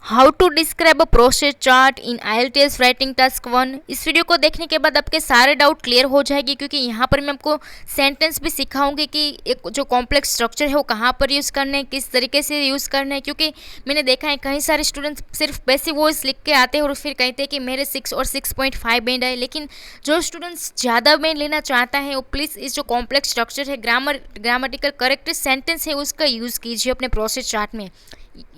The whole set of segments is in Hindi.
How to describe a process chart in IELTS writing task 1। इस वीडियो को देखने के बाद आपके सारे डाउट क्लियर हो जाएगी, क्योंकि यहाँ पर मैं आपको सेंटेंस भी सिखाऊंगी कि एक जो कॉम्प्लेक्स स्ट्रक्चर है वो कहाँ पर यूज़ करना है, किस तरीके से यूज़ करना है। क्योंकि मैंने देखा है कई सारे स्टूडेंट्स सिर्फ पैसिव वॉइस लिख के आते हैं और फिर कहते हैं कि मेरे 6 और 6.5 बैंड है। लेकिन जो स्टूडेंट्स ज़्यादा बैंड लेना चाहता है वो प्लीज़ इस जो कॉम्प्लेक्स स्ट्रक्चर है, ग्रामेटिकल करेक्ट सेंटेंस है, उसका यूज़ कीजिए अपने प्रोसेस चार्ट में।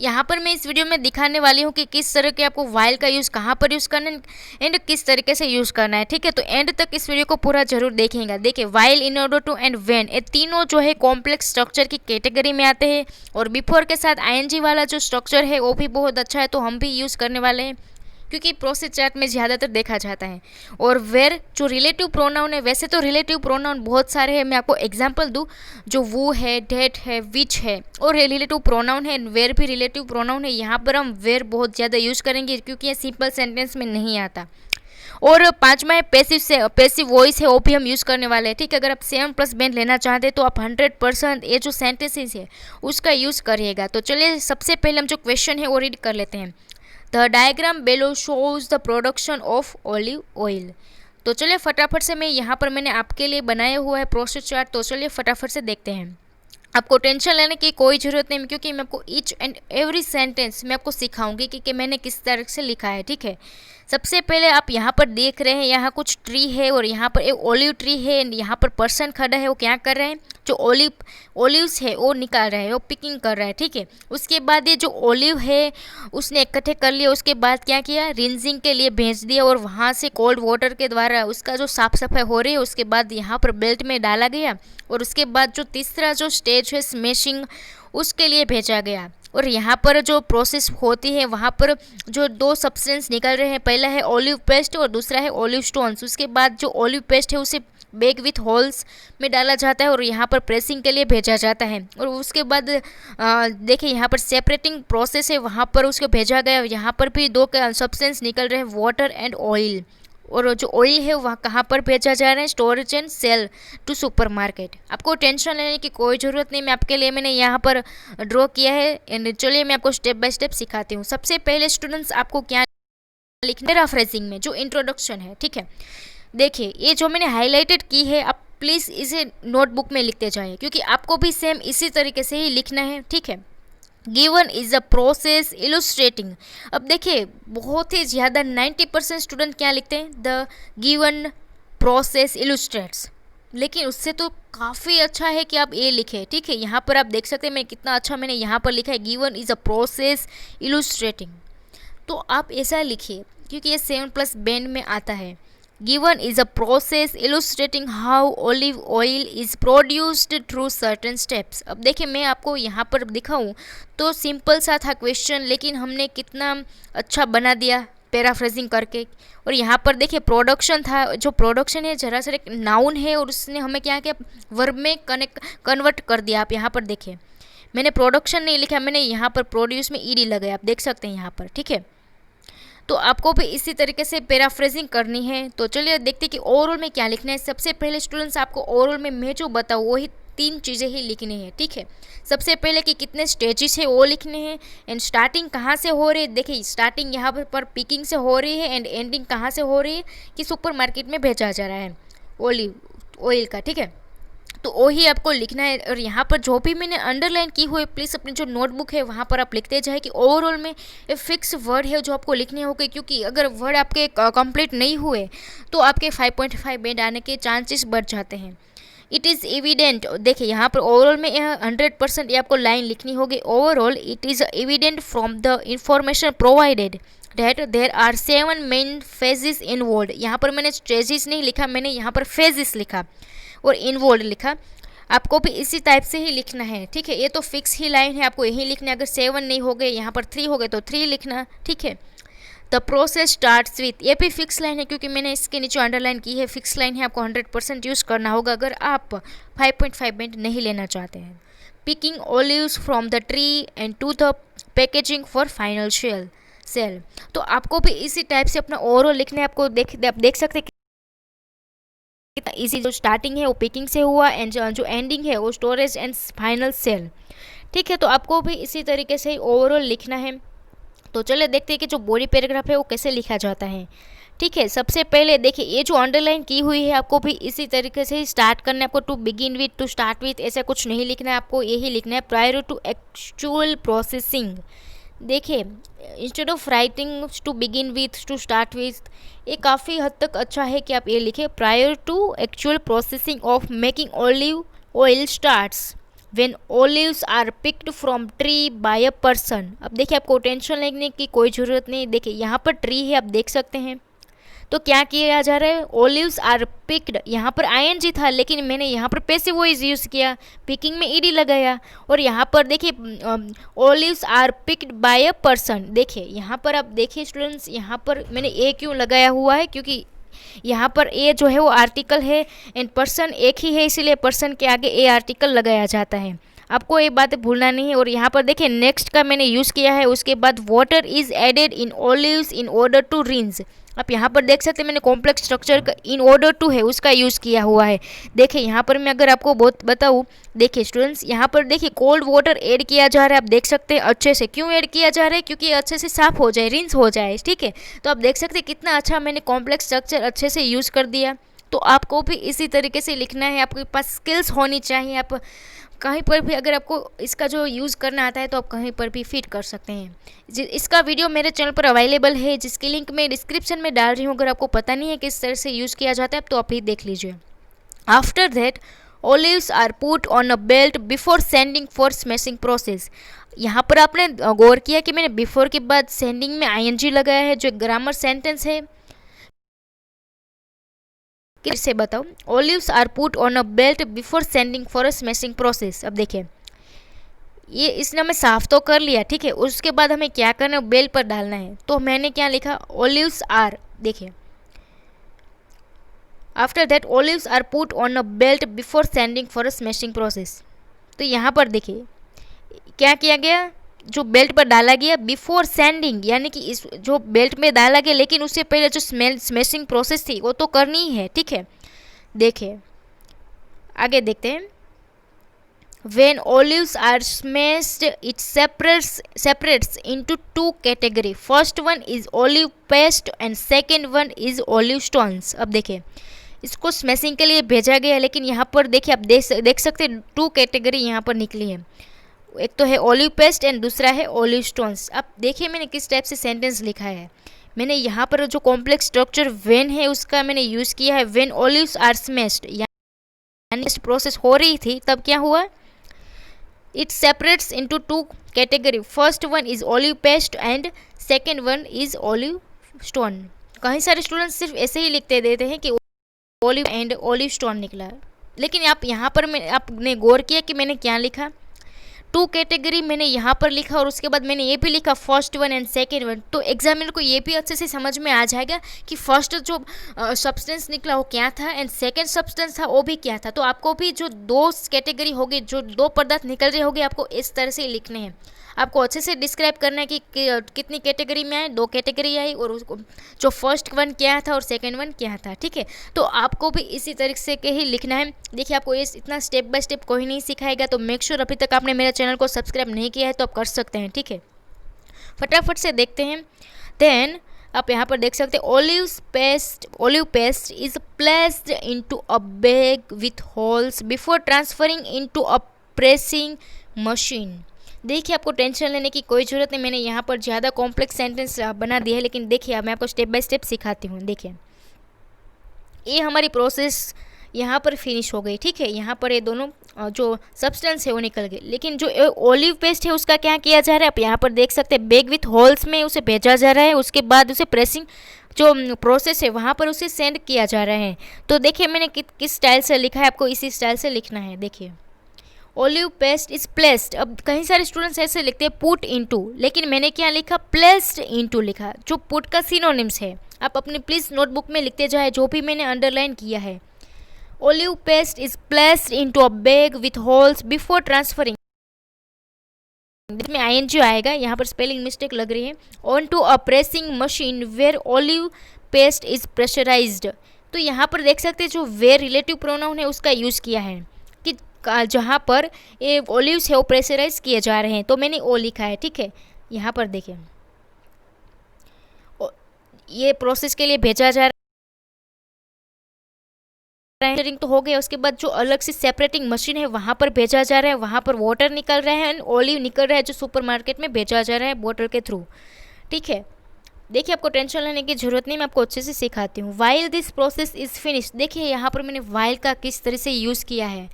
यहाँ पर मैं इस वीडियो में दिखाने वाली हूँ कि किस तरह के आपको वाइल का यूज़ कहाँ पर यूज़ करना है एंड किस तरीके से यूज़ करना है। ठीक है, तो एंड तक इस वीडियो को पूरा जरूर देखेंगे। देखिए, while, in order to end when, ये तीनों जो है कॉम्प्लेक्स स्ट्रक्चर की कैटेगरी में आते हैं। और बिफोर के साथ ING वाला जो स्ट्रक्चर है वो भी बहुत अच्छा है, तो हम भी यूज़ करने वाले हैं, क्योंकि प्रोसेस चार्ट में ज़्यादातर देखा जाता है। और वेर जो रिलेटिव प्रोनाउन है, वैसे तो रिलेटिव प्रोनाउन बहुत सारे हैं, मैं आपको एग्जांपल दूँ, जो वो है, डेट है, विच है, और रिलेटिव प्रोनाउन है। वेर भी रिलेटिव प्रोनाउन है। यहाँ पर हम वेर बहुत ज़्यादा यूज़ करेंगे, क्योंकि ये सिंपल सेंटेंस में नहीं आता। और पांचवा है पैसिव वॉइस है, वो भी हम यूज़ करने वाले हैं। ठीक है, अगर आप 7+ बैंड लेना चाहते हैं तो आप 100% ये जो सेंटेंसेस है उसका यूज़ करिएगा। तो चलिए, सबसे पहले हम जो क्वेश्चन है वो रीड कर लेते हैं। The diagram below shows the production of olive oil. तो चलिए फटाफट से, मैं यहाँ पर मैंने आपके लिए बनाया हुआ है प्रोसेस चार्ट, तो चलिए फटाफट से देखते हैं। आपको टेंशन लेने की कोई ज़रूरत नहीं, क्योंकि मैं आपको ईच एंड एवरी सेंटेंस मैं आपको सिखाऊंगी कि मैंने किस तरह से लिखा है। ठीक है, सबसे पहले आप यहाँ पर देख रहे हैं, यहाँ कुछ ट्री है और यहाँ पर एक ओलिव ट्री है एंड यहाँ पर पर्सन खड़ा है। वो क्या कर रहे हैं, जो ओलिव्स है वो निकाल रहा है, वो पिकिंग कर रहा है। ठीक है, उसके बाद ये जो ओलिव है उसने इकट्ठे कर लिया। उसके बाद क्या किया, रिंजिंग के लिए भेज दिया और वहाँ से कोल्ड वाटर के द्वारा उसका जो साफ सफाई हो रही है, उसके बाद यहाँ पर बेल्ट में डाला गया। और उसके बाद जो तीसरा जो स्टेज है, स्मैशिंग, उसके लिए भेजा गया। और यहाँ पर जो प्रोसेस होती है वहाँ पर जो दो सब्सटेंस निकल रहे हैं, पहला है ओलिव पेस्ट और दूसरा है ओलिव स्टोन्स। उसके बाद जो ओलिव पेस्ट है उसे बैग विथ होल्स में डाला जाता है और यहाँ पर प्रेसिंग के लिए भेजा जाता है। और उसके बाद देखिए, यहाँ पर सेपरेटिंग प्रोसेस है, वहाँ पर उसको भेजा गया। यहाँ पर भी दो सब्सटेंस निकल रहे हैं, वाटर एंड ऑयल। और जो ऑयल है वह कहाँ पर भेजा जा रहा है, storage and sale to supermarket. आपको टेंशन लेने की कोई ज़रूरत नहीं, मैं आपके लिए मैंने यहाँ पर ड्रॉ किया है। एंड चलिए मैं आपको स्टेप बाय स्टेप सिखाती हूँ। सबसे पहले स्टूडेंट्स आपको क्या लिखना है, पैराफ्रेजिंग में जो इंट्रोडक्शन है। ठीक है, देखिए ये जो मैंने हाईलाइटेड की है, आप प्लीज़ इसे नोटबुक में लिखते जाइए, क्योंकि आपको भी सेम इसी तरीके से ही लिखना है। ठीक है, गिवन इज अ प्रोसेस इलुस्ट्रेटिंग। अब देखिए, बहुत ही ज़्यादा 90% स्टूडेंट क्या लिखते हैं, द गिवन प्रोसेस इलुस्ट्रेट्स। लेकिन उससे तो काफ़ी अच्छा है कि आप ये लिखें। ठीक है, यहाँ पर आप देख सकते हैं मैं कितना अच्छा मैंने यहाँ पर लिखा है, गिवन इज अ प्रोसेस इलुस्ट्रेटिंग। तो आप ऐसा लिखिए, क्योंकि ये 7+ बैंड में आता है। Given is a process illustrating how olive oil is produced through certain steps. अब देखिए, मैं आपको यहाँ पर दिखाऊं तो सिंपल सा था क्वेश्चन, लेकिन हमने कितना अच्छा बना दिया पैराफ्रेजिंग करके। और यहाँ पर देखिए, प्रोडक्शन था, जो प्रोडक्शन है जरा सा एक नाउन है और उसने हमें क्या किया, वर्ब में कन्वर्ट कर दिया। आप यहाँ पर देखिए, मैंने प्रोडक्शन नहीं लिखा, मैंने यहाँ पर प्रोड्यूस में ईडी लगाया, आप देख सकते हैं यहाँ पर। ठीक है, तो आपको भी इसी तरीके से पैराफ्रेजिंग करनी है। तो चलिए देखते हैं कि ओवरऑल में क्या लिखना है। सबसे पहले स्टूडेंट्स, आपको ओवरऑल में मैं जो बताऊँ वही 3 चीज़ें ही लिखनी है। ठीक है, सबसे पहले कि कितने स्टेजेस है वो लिखने हैं, एंड स्टार्टिंग कहाँ से हो रही है। देखिए, स्टार्टिंग यहाँ पर पिकिंग से हो रही है एंड एंडिंग कहाँ से हो रही है, कि सुपर मार्केट में भेजा जा रहा है ओलिव ऑयल का। ठीक है, तो वही आपको लिखना है। और यहाँ पर जो भी मैंने अंडरलाइन की हुई, प्लीज़ अपनी जो नोटबुक है वहाँ पर आप लिखते जाए कि ओवरऑल में ये फिक्स वर्ड है जो आपको लिखने होंगे, क्योंकि अगर वर्ड आपके कंप्लीट नहीं हुए तो आपके 5.5 बैंड आने के चांसेस बढ़ जाते हैं। इट इज़ एविडेंट, देखिए यहाँ पर ओवरऑल में 100% ये आपको लाइन लिखनी होगी। Overall it is evident from the information provided that there are 7 main phases involved। यहाँ पर मैंने स्टेजेस नहीं लिखा, मैंने यहाँ पर phases लिखा और इन्वॉल्व लिखा। आपको भी इसी टाइप से ही लिखना है। ठीक है, ये तो फिक्स ही लाइन है, आपको यही लिखना है। अगर 7 नहीं हो गए, यहाँ पर 3 हो गए तो 3 लिखना। ठीक है, द प्रोसेस स्टार्ट्स विथ, ये भी फिक्स लाइन है, क्योंकि मैंने इसके नीचे अंडरलाइन की है, फिक्स लाइन है, आपको 100% यूज़ करना होगा अगर आप 5.5 बैंड नहीं लेना चाहते हैं। Picking olives from the tree and to the packaging for final sale. तो आपको भी इसी टाइप से अपना ओवरऑल लिखना है। आपको आप देख सकते हैं कितना इजी, जो स्टार्टिंग है वो पिकिंग से हुआ एंड जो एंडिंग है वो स्टोरेज एंड फाइनल सेल। ठीक है, तो आपको भी इसी तरीके से ही ओवरऑल लिखना है। तो चलिए देखते हैं कि जो बॉडी पैराग्राफ है वो कैसे लिखा जाता है। ठीक है, सबसे पहले देखिए ये जो अंडरलाइन की हुई है आपको भी इसी तरीके से ही स्टार्ट करना है। आपको to begin with, to start with ऐसा कुछ नहीं लिखना है, आपको यही लिखना है प्रायर टू एक्चुअल प्रोसेसिंग। देखिए instead of writing to begin with, to start with, ये काफ़ी हद तक अच्छा है कि आप ये लिखें prior to actual processing of making olive oil starts when olives are picked from tree by a person. अब देखिए आपको टेंशन लेने की कोई ज़रूरत नहीं। देखिए यहाँ पर ट्री है, आप देख सकते हैं, तो क्या किया जा रहा है, ओलिव्स आर पिक्ड, यहाँ पर आईएनजी था लेकिन मैंने यहाँ पर पैसिव वॉइस यूज़ किया, पिकिंग में ईडी लगाया। और यहाँ पर देखिए olives are picked by a person. देखिए यहाँ पर आप देखिए स्टूडेंट्स, यहाँ पर मैंने ए क्यों लगाया हुआ है, क्योंकि यहाँ पर ए जो है वो आर्टिकल है एंड पर्सन एक ही है, इसीलिए पर्सन के आगे ए आर्टिकल लगाया जाता है। आपको ये बातें भूलना नहीं है। और यहाँ पर देखिए नेक्स्ट का मैंने यूज़ किया है, उसके बाद water is added in olives in order to rinse. आप यहाँ पर देख सकते हैं मैंने कॉम्प्लेक्स स्ट्रक्चर का इन ऑर्डर टू है उसका यूज़ किया हुआ है। देखिए यहाँ पर मैं अगर आपको बहुत बताऊँ, देखिए स्टूडेंट्स यहाँ पर देखिए कोल्ड वाटर ऐड किया जा रहा है, आप देख सकते हैं अच्छे से। क्यों ऐड किया जा रहा है, क्योंकि अच्छे से साफ हो जाए, रिंस हो जाए। ठीक है, तो आप देख सकते हैं कितना अच्छा मैंने कॉम्प्लेक्स स्ट्रक्चर अच्छे से यूज़ कर दिया। तो आपको भी इसी तरीके से लिखना है, आपके पास स्किल्स होनी चाहिए। आप कहीं पर भी अगर आपको इसका जो यूज़ करना आता है तो आप कहीं पर भी फिट कर सकते हैं। इसका वीडियो मेरे चैनल पर अवेलेबल है, जिसकी लिंक मैं डिस्क्रिप्शन में डाल रही हूँ। अगर आपको पता नहीं है किस तरह से यूज़ किया जाता है तो आप ही देख लीजिए। After that olives are put on a belt before sending for smashing process. यहाँ पर आपने गौर किया कि मैंने बिफोर के बाद सेंडिंग में आईएनजी लगाया है, जो ग्रामर सेंटेंस है। से बताओ, olives are put on a belt before sending for a smashing process. अब देखिए ये इसने हमें साफ तो कर लिया, ठीक है, उसके बाद हमें क्या करना है, बेल्ट पर डालना है। तो मैंने क्या लिखा, ओलिव्स आर, देखिए after that olives are put on a belt before sending for a smashing process. तो यहाँ पर देखिए क्या किया गया, जो बेल्ट पर डाला गया बिफोर सेंडिंग, यानी कि इस जो बेल्ट में डाला गया, लेकिन उससे पहले जो स्मैशिंग प्रोसेस थी वो तो करनी ही है। ठीक है, देखिए आगे देखते हैं। When olives are smashed, it separates into two category. First one is olive paste and second one is olive stones. अब देखिए इसको स्मैशिंग के लिए भेजा गया, लेकिन यहाँ पर देखिए आप देख सकते हैं टू कैटेगरी यहाँ पर निकली है। एक तो है ओलिव पेस्ट एंड दूसरा है ओलिव स्टोन्स। अब देखिए मैंने किस टाइप से सेंटेंस लिखा है। मैंने यहाँ पर जो कॉम्प्लेक्स स्ट्रक्चर वेन है उसका मैंने यूज़ किया है, वेन ओलिव्स आर स्मैश्ड, यानी प्रोसेस हो रही थी तब क्या हुआ, it separates into two category. First one is olive paste and second one is olive stone. कई सारे स्टूडेंट्स सिर्फ ऐसे ही लिखते देते हैं कि ओलिव एंड ओलिव स्टोन निकला, लेकिन आप यहाँ पर आपने गौर किया कि मैंने क्या लिखा, टू कैटेगरी मैंने यहाँ पर लिखा और उसके बाद मैंने ये भी लिखा first one and second one. तो एग्जामिनर को ये भी अच्छे से समझ में आ जाएगा कि फर्स्ट जो सब्सटेंस निकला वो क्या था एंड सेकेंड सब्सटेंस था वो भी क्या था। तो आपको भी जो दो कैटेगरी होगी, जो दो पदार्थ निकल रहे होंगे, आपको इस तरह से लिखने हैं। आपको अच्छे से डिस्क्राइब करना है कि कितनी कैटेगरी में आए, दो कैटेगरी आई और उसको जो फर्स्ट वन क्या था और सेकंड वन क्या था। ठीक है, तो आपको भी इसी तरीके से के ही लिखना है। देखिए आपको ये इतना स्टेप बाय स्टेप कोई नहीं सिखाएगा, तो मेक श्योर अभी तक आपने मेरे चैनल को सब्सक्राइब नहीं किया है तो आप कर सकते हैं। ठीक है, फटाफट से देखते हैं। देन आप यहाँ पर देख सकते हैं olive paste is placed into a bag with holes before transferring into a pressing machine. देखिए आपको टेंशन लेने की कोई ज़रूरत नहीं, मैंने यहाँ पर ज़्यादा कॉम्प्लेक्स सेंटेंस बना दिया है, लेकिन देखिए मैं आपको स्टेप बाय स्टेप सिखाती हूँ। देखिए ये हमारी प्रोसेस यहाँ पर फिनिश हो गई। ठीक है, यहाँ पर ये दोनों जो सब्सटेंस है वो निकल गए, लेकिन जो ओलिव पेस्ट है उसका क्या किया जा रहा है, आप यहाँ पर देख सकते हैं बैग विथ होल्स में उसे भेजा जा रहा है, उसके बाद उसे प्रेसिंग जो प्रोसेस है वहाँ पर उसे सेंड किया जा रहा है। तो देखिए मैंने किस स्टाइल से लिखा है, आपको इसी स्टाइल से लिखना है। देखिए ओलिव पेस्ट इज प्लेस्ड, अब कई सारे स्टूडेंट्स ऐसे लिखते हैं पुट इनटू, लेकिन मैंने क्या लिखा, प्लेस्ड इनटू लिखा, जो पुट का सिनोनिम्स है। आप अपनी प्लीज़ नोटबुक में लिखते जाए जो भी मैंने अंडरलाइन किया है। Olive paste is placed into a bag with holes before transferring, इसमें आईएनजी आएगा, यहाँ पर स्पेलिंग मिस्टेक लग रही है, on to a pressing machine where olive paste is pressurised. तो यहाँ पर देख सकते हैं जो वेयर रिलेटिव प्रोनाउन है उसका यूज़ किया है कि जहाँ पर ये ओलिव्स है वो प्रेशराइज किए जा रहे हैं, तो मैंने ओ लिखा है। ठीक है, यहाँ पर देखिए ये प्रोसेस के लिए भेजा जा रहा तो हो गया। उसके बाद जो अलग से सेपरेटिंग मशीन है वहाँ पर भेजा जा रहा है, वहाँ पर वाटर निकल रहा है एंड ऑलिव निकल रहा है जो सुपरमार्केट में भेजा जा रहा है बोतल के थ्रू। ठीक है, देखिए आपको टेंशन लेने की जरूरत नहीं, मैं आपको अच्छे से सिखाती हूँ। While this process is finish, देखिए यहाँ पर मैंने वाइल का किस तरह से यूज़ किया है।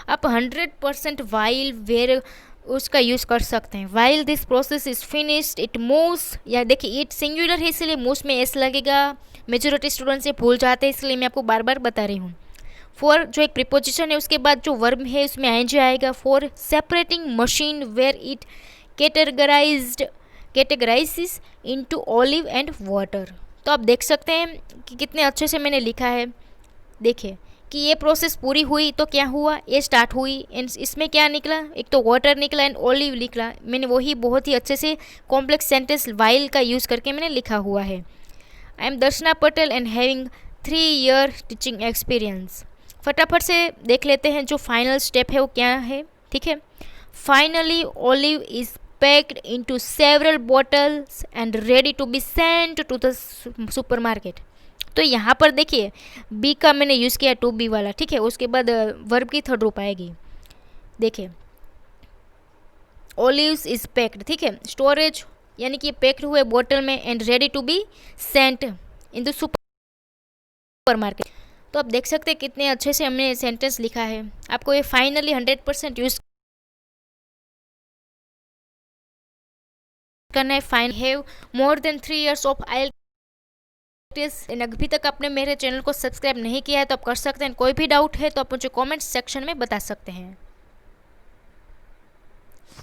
आप 100% वाइल वेयर उसका यूज़ कर सकते हैं। While this process is finished it moves, या देखिए इट सिंगुलर है इसलिए मूव्स में एस लगेगा, मेजोरिटी स्टूडेंट से भूल जाते हैं इसलिए मैं आपको बार बार बता रही हूँ। फॉर जो एक प्रीपोजिशन है उसके बाद जो वर्ब है उसमें आईएनजी आएगा। For separating machine where it categorises into olive and water. तो आप देख सकते हैं कि कितने अच्छे से मैंने लिखा है। देखिए कि ये प्रोसेस पूरी हुई तो क्या हुआ, ये स्टार्ट हुई एंड इसमें क्या निकला, एक तो वाटर निकला एंड ऑलिव निकला। मैंने वही बहुत ही अच्छे से कॉम्प्लेक्स सेंटेंस वाइल का यूज़ करके मैंने लिखा हुआ है। I am Darshana Patel and having 3 year teaching experience. फटाफट से देख लेते हैं जो फाइनल स्टेप है वो क्या है। ठीक है, finally olive is packed into several bottles and ready to be sent to the supermarket. तो यहाँ पर देखिए बी का मैंने यूज़ किया टू बी वाला। ठीक है, उसके बाद वर्ब की थर्ड रूप आएगी। देखिए ऑलिव्स इज पैक्ड, ठीक है, स्टोरेज यानी कि पैक्ड हुए बोतल में and ready to be sent in the supermarket. तो आप देख सकते हैं कितने अच्छे से हमने सेंटेंस लिखा है। आपको ये फाइनली 100% यूज करना है। Fine have more than 3 years of IELTS। अभी तक आपने मेरे चैनल को सब्सक्राइब नहीं किया है तो आप कर सकते हैं। कोई भी डाउट है तो आप मुझे कमेंट सेक्शन में बता सकते हैं।